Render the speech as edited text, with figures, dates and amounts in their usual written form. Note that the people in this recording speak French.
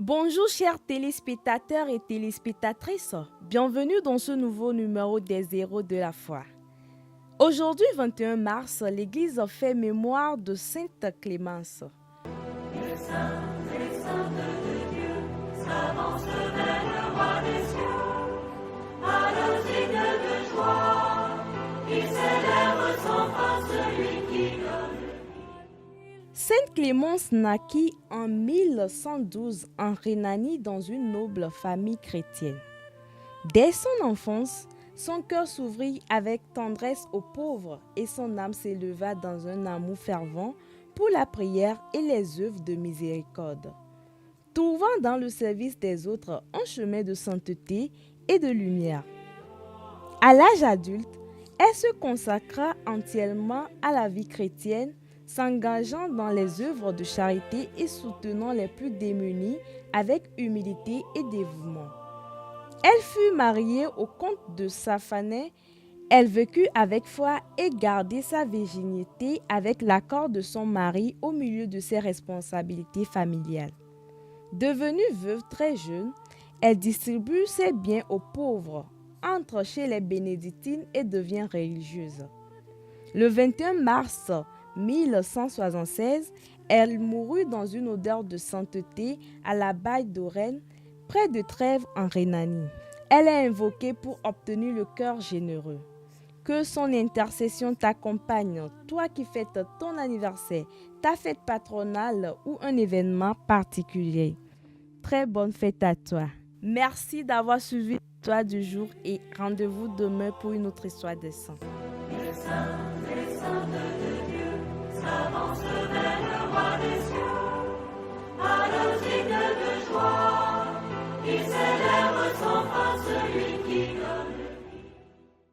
Bonjour chers téléspectateurs et téléspectatrices, bienvenue dans ce nouveau numéro des Héros de la foi. Aujourd'hui 21 mars, l'Église fait mémoire de Sainte Clémence. Les saints de Dieu s'avancent vers le roi des cieux, à l'osigne de joie, qui célèbre sans fin celui qui donne. Sainte Clémence naquit en 1112 en Rhénanie dans une noble famille chrétienne. Dès son enfance, son cœur s'ouvrit avec tendresse aux pauvres et son âme s'éleva dans un amour fervent pour la prière et les œuvres de miséricorde, trouvant dans le service des autres un chemin de sainteté et de lumière. À l'âge adulte, elle se consacra entièrement à la vie chrétienne, s'engageant dans les œuvres de charité et soutenant les plus démunis avec humilité et dévouement. Elle fut mariée au comte de Saffanet. Elle vécut avec foi et gardait sa virginité avec l'accord de son mari au milieu de ses responsabilités familiales. Devenue veuve très jeune, elle distribue ses biens aux pauvres, entre chez les bénédictines et devient religieuse. Le 21 mars 1176, elle mourut dans une odeur de sainteté à l'abbaye d'Aurennes, près de Trèves en Rhénanie. Elle est invoquée pour obtenir le cœur généreux. Que son intercession t'accompagne, toi qui fêtes ton anniversaire, ta fête patronale ou un événement particulier. Très bonne fête à toi. Merci d'avoir suivi l'histoire du jour et rendez-vous demain pour une autre histoire des saints. Les saints de